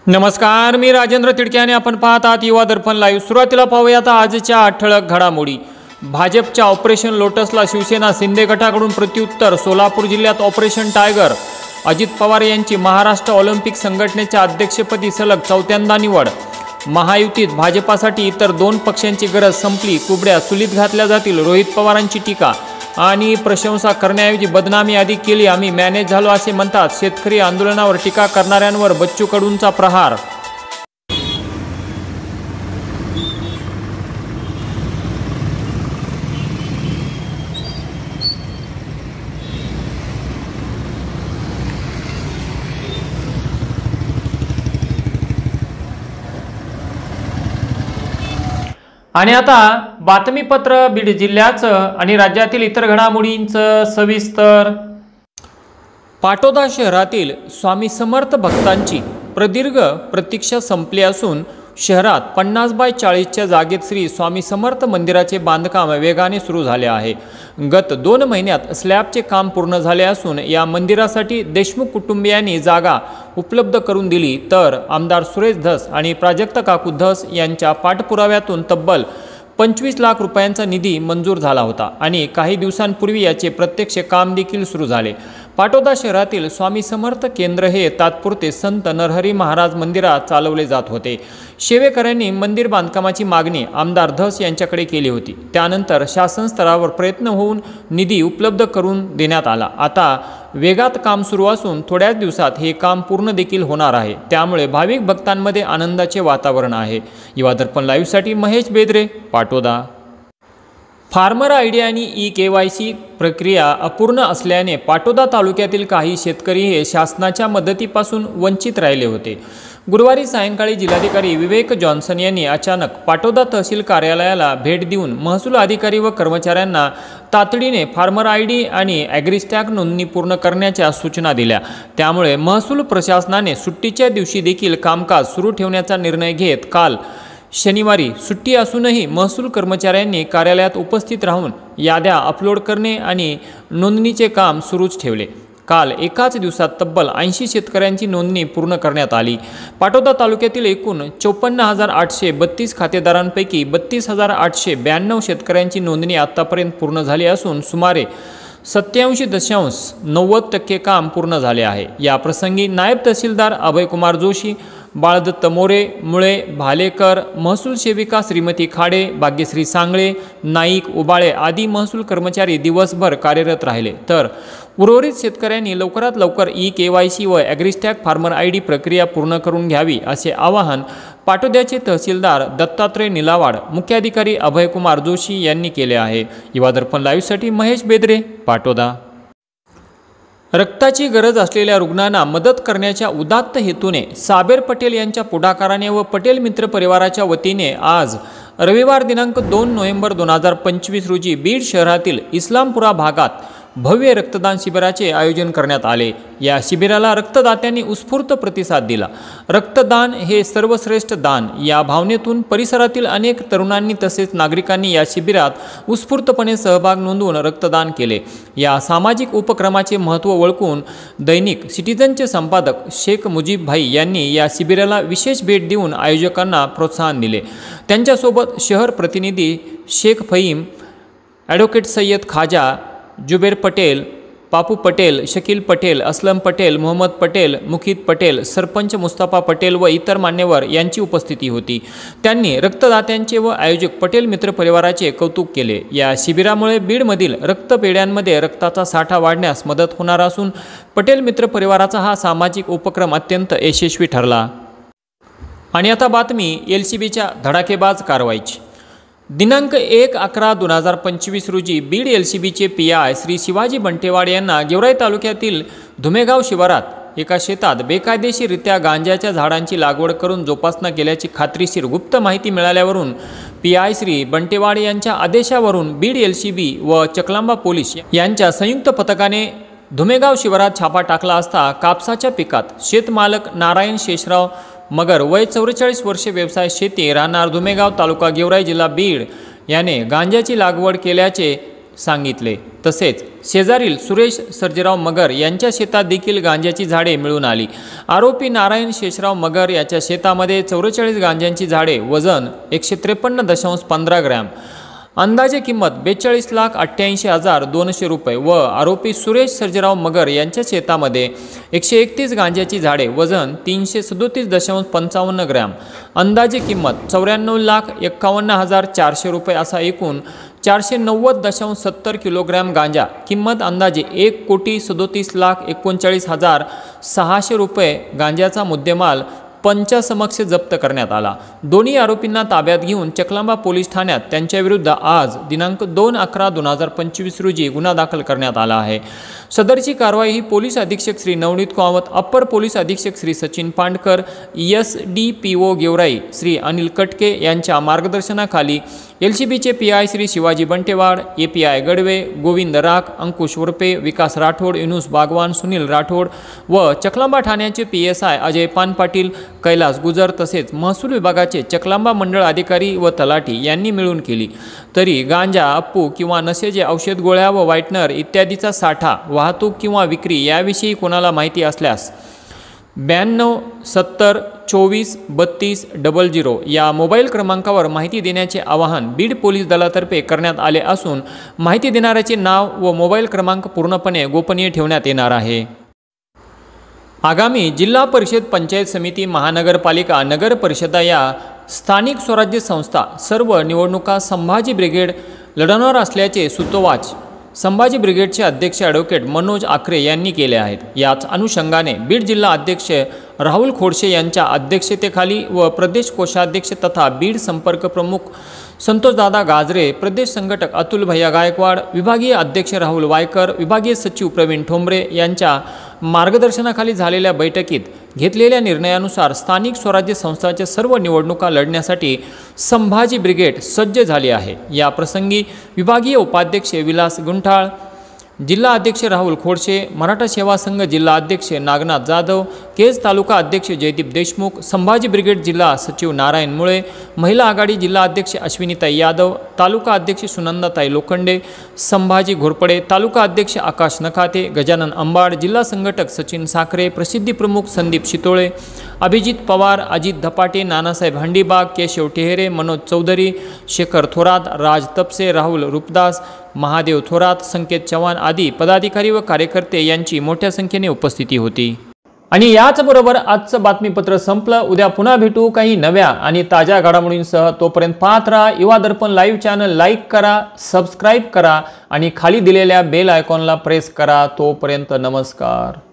नमस्कार, मी राजेंद्र तिडके आणि आपण पाहत आहात युवा दर्पण लाईव्ह। सुरुवातीला पाहूयात आजच्या ठळक घडामोडी। भाजपच्या ऑपरेशन लोटसला शिवसेना शिंदे गटाकडून प्रत्युत्तर। सोलापूर जिल्ह्यात ऑपरेशन टायगर। अजित पवार यांची महाराष्ट्र ऑलिम्पिक संघटनेच्या अध्यक्षपदी सलग चौथ्यांदा निवड। महायुतीत भाजपासाठी इतर दोन पक्षांची गरज संपली, कुबड्या चुलीत घातल्या जातील, रोहित पवारांची टीका। आणि प्रशंसा करण्याऐवजी बदनामी अधिक केली, आम्ही मॅनेज झालो असे म्हणतात। शेतकरी आंदोलनावर टीका करणाऱ्यांवर बच्चू कडूंचा प्रहार। आणि आता बातमीपत्र बीड जिल्ह्याचं आणि राज्यातील इतर घडामोडींचं सविस्तर। पाटोदा शहरातील स्वामी समर्थ भक्तांची प्रदीर्घ प्रतीक्षा संपली असून शहरात 50x40च्या जागेत श्री स्वामी समर्थ मंदिराचे बांधकाम वेगाने सुरू झाले आहे। गत 2 महिन्यात स्लॅबचे काम पूर्ण झाले असून या मंदिरासाठी देशमुख कुटुंबियांनी जागा उपलब्ध करून दिली, तर आमदार सुरेश धस आणि प्राजक्त काकू धस यांच्या पाठपुराव्यातून तब्बल 25 लाख रुपयांचा निधी मंजूर झाला होता आणि काही दिवसांपूर्वी याचे प्रत्यक्ष काम देखील सुरू झाले। पाटोदा शहरातील स्वामी समर्थ केंद्र हे तात्पुरते संत नरहरी महाराज मंदिरात चालवले जात होते। सेवेकऱ्यांनी मंदिर बांधकामाची मागणी आमदार धस यांच्याकडे केली होती। त्यानंतर शासन स्तरावर प्रयत्न होऊन निधी उपलब्ध करून देण्यात आला। आता वेगात काम सुरू असून थोड्याच दिवसात हे काम पूर्ण देखील होणार आहे, त्यामुळे भाविक भक्तांमध्ये आनंदाचे वातावरण आहे। युवा दर्पण लाईव्हसाठी महेश बेदरे, पाटोदा। फार्मर आयडी आणि ई-KYC प्रक्रिया अपूर्ण असल्याने पाटोदा तालुक्यातील काही शेतकरी हे शासनाच्या मदतीपासून वंचित राहिले होते। गुरुवारी सायंकाळी जिल्हाधिकारी विवेक जॉन्सन यांनी अचानक पाटोदा तहसील कार्यालयाला भेट देऊन महसूल अधिकारी व कर्मचाऱ्यांना तातडीने फार्मर आयडी आणि ॲग्रिस्टॅग नोंदणी पूर्ण करण्याच्या सूचना दिल्या। त्यामुळे महसूल प्रशासनाने सुट्टीच्या दिवशी देखील कामकाज सुरू ठेवण्याचा निर्णय घेत काल शनिवारी सुट्टी असूनही महसूल कर्मचाऱ्यांनी कार्यालयात उपस्थित राहून याद्या अपलोड करणे आणि नोंदणीचे काम सुरूच ठेवले। काल एकाच दिवसात तब्बल 80 शेतकऱ्यांची नोंदणी पूर्ण करण्यात आली। पाटोदा तालुक्यातील एकूण 54,832 खातेदारांपैकी 32,892 शेतकऱ्यांची नोंदणी आतापर्यंत पूर्ण झाली असून सुमारे 87.90% काम पूर्ण झाले आहे। या प्रसंगी नायब तहसीलदार अभयकुमार जोशी, बाळदत्त मोरे, मुळे, भालेकर, महसूल सेविका श्रीमती खाडे, भाग्यश्री सांगळे, नाईक, उबाळे आदी महसूल कर्मचारी दिवसभर कार्यरत राहिले, तर उर्वरित शेतकऱ्यांनी लवकरात लवकर ई-KYC व ॲग्रिस्टॅग फार्मर आयडी प्रक्रिया पूर्ण करून घ्यावी असे आवाहन पाटोद्याचे तहसीलदार दत्तात्रय निलावाड, मुख्याधिकारी अभयकुमार जोशी यांनी केले आहे। युवा दर्पण लाईव्हसाठी महेश बेदरे, पाटोदा। रक्ताची गरज असलेल्या रुग्णांना मदत करण्याच्या उदात्त हेतूने साबेर पटेल यांच्या पुढाकाराने व पटेल मित्र परिवाराच्या वतीने आज रविवार दिनांक 2 नोव्हेंबर 2025 रोजी बीड शहरातील इस्लामपुरा भागात भव्य रक्तदान शिबिराचे आयोजन करण्यात आले। या शिबिराला रक्तदात्यांनी उत्स्फूर्त प्रतिसाद दिला। रक्तदान हे सर्वश्रेष्ठ दान या भावनेतून परिसरातील अनेक तरुणांनी तसेच नागरिकांनी या शिबिरात उत्स्फूर्तपणे सहभाग नोंदवून रक्तदान केले। या सामाजिक उपक्रमाचे महत्त्व ओळखून दैनिक सिटीजनचे संपादक शेख मुजीब भाई यांनी या शिबिराला विशेष भेट देऊन आयोजकांना प्रोत्साहन दिले। त्यांच्यासोबत शहर प्रतिनिधी शेख फहीम, ॲडव्होकेट सय्यद खाजा, जुबेर पटेल, पापू पटेल, शकील पटेल, असलम पटेल, मोहम्मद पटेल, मुखिद पटेल, सरपंच मुस्तफा पटेल व इतर मान्यवर यांची उपस्थिती होती। त्यांनी रक्तदात्यांचे व आयोजक पटेल मित्र परिवाराचे कौतुक केले। या शिबिरामुळे बीडमधील रक्तपेढ्यांमध्ये रक्ताचा साठा वाढण्यास मदत होणार असून पटेल मित्र परिवाराचा हा सामाजिक उपक्रम अत्यंत यशस्वी ठरला। आणि आता बातमी LCBच्या धडाकेबाज कारवाईची। दिनांक 1/11/2025 रोजी बीड LCBचे PI श्री शिवाजी बंटेवाड यांना गेवराई तालुक्यातील धुमेगाव शिवारात एका शेतात बेकायदेशीररित्या गांजाच्या झाडांची लागवड करून जोपासना केल्याची खात्रीशीर गुप्त माहिती मिळाल्यावरून PI श्री बंटेवाड यांच्या आदेशावरून बीड LCB व चकलांबा पोलीस यांच्या संयुक्त पथकाने धुमेगाव शिवारात छापा टाकला असता कापसाच्या पिकात शेतमालक नारायण शेषराव मगर वय 44 वर्षे, व्यवसाय शेती, राहणार धुमेगाव, तालुका गेवराई, जिल्हा बीड याने गांजाची लागवड केल्याचे सांगितले। तसेच शेजारील सुरेश सर्जेराव मगर यांच्या शेतात देखील गांजाची झाडे मिळून आली। आरोपी नारायण शेषराव मगर याच्या शेतामध्ये 44 गांजाची झाडे, वजन 153.15 ग्रॅम, अंदाजे किंमत 42,88,200 रुपये व आरोपी सुरेश सर्जेराव मगर यांच्या शेतामध्ये 131 गांजाची झाडे, वजन 337.55 ग्रॅम, अंदाजे किंमत 94,51,400 रुपये असा एकूण 490.70 किलोग्रॅम गांजा, किंमत अंदाजे 1,37,39,39,600 रुपये गांजाचा मुद्देमाल पंचासमक्ष जप्त करण्यात आला। दोन्ही आरोपींना ताब्यात घेऊन चकलांबा पोलीस ठाण्यात त्यांच्याविरुद्ध आज दिनांक 2/11/2025 रोजी गुन्हा दाखल करण्यात आला आहे। सदरची कारवाई ही पोलीस अधीक्षक श्री नवनीत कामत, अप्पर पोलीस अधीक्षक श्री सचिन पांडकर, SDPO गेवराई श्री अनिल कटके यांच्या मार्गदर्शनाखाली LCBचे PI श्री शिवाजी बंटेवाड, API गडवे, गोविंद राख, अंकुश उर्पे, विकास राठोड, युनुस बागवान, सुनील राठोड व चकलांबा ठाण्याचे PSI अजय पानपाटील, कैलास गुजर तसेच महसूल विभागाचे चकलांबा मंडळ अधिकारी व तलाठी यांनी मिळून केली। तरी गांजा, अप्पू किंवा नशेचे औषध, गोळ्या व व्हाईटनर इत्यादीचा साठा, वाहतूक किंवा विक्री याविषयी कोणाला माहिती असल्यास 92 70 24 32 00 या मोबाईल क्रमांकावर माहिती देण्याचे आवाहन बीड पोलीस दलातर्फे करण्यात आले असून माहिती देणाऱ्याचे नाव व मोबाईल क्रमांक पूर्णपणे गोपनीय ठेवण्यात येणार आहे। आगामी जिल्हा परिषद, पंचायत समिती, महानगरपालिका, नगर परिषदा या स्थानिक स्वराज्य संस्था सर्व निवडणुका संभाजी ब्रिगेड लढवणार असल्याचे सूतोवाच संभाजी ब्रिगेडचे अध्यक्ष ॲडव्होकेट मनोज आखरे यांनी केले आहेत। याच अनुषंगाने बीड जिल्हा अध्यक्ष राहुल खोडशे यांच्या अध्यक्षतेखाली व प्रदेश कोषाध्यक्ष तथा बीड संपर्क प्रमुख संतोषदादा गाजरे, प्रदेश संघटक अतुल भैया गायकवाड, विभागीय अध्यक्ष राहुल वायकर, विभागीय सचिव प्रवीण ठोंबरे यांच्या मार्गदर्शनाखाली झालेल्या बैठकीत घेतलेल्या निर्णयानुसार स्थानिक स्वराज्य संस्थांच्या सर्व निवडणुका लढण्यासाठी संभाजी ब्रिगेड सज्ज झाली आहे। या प्रसंगी विभागीय उपाध्यक्ष विलास गुंठाळ, जिल्हा अध्यक्ष राहुल खोडशे, मराठा सेवा संघ जिल्हा अध्यक्ष नागनाथ जाधव, केज तालुका अध्यक्ष जयदीप देशमुख, संभाजी ब्रिगेड जिल्हा सचिव नारायण मुळे, महिला आघाडी जिल्हा अध्यक्ष अश्विनीताई यादव, तालुका अध्यक्ष सुनंदाताई लोखंडे, संभाजी घोरपडे, तालुका अध्यक्ष आकाश नखाते, गजानन अंबाड, जिल्हा संघटक सचिन साखरे, प्रसिद्धी प्रमुख संदीप शितोळे, अभिजित पवार, अजित धपाटे, नानासाहेब हंडीबाग, केशव टेहरे, मनोज चौधरी, शेखर थोरात, राज तपसे, राहुल रूपदास, महादेव थोरात, संकेत चव्हाण आदी पदाधिकारी व कार्यकर्ते यांची मोठ्या संख्येने उपस्थिती होती। आणि याचबरोबर आजचं बातमीपत्र संपलं। उद्या पुन्हा भेटू काही नव्या आणि ताज्या घडामोडींसह। तोपर्यंत पाहत राहा युवा दर्पण लाईव्ह चॅनल, लाईक करा, सबस्क्राईब करा आणि खाली दिलेल्या बेल आयकॉनला प्रेस करा। तोपर्यंत नमस्कार।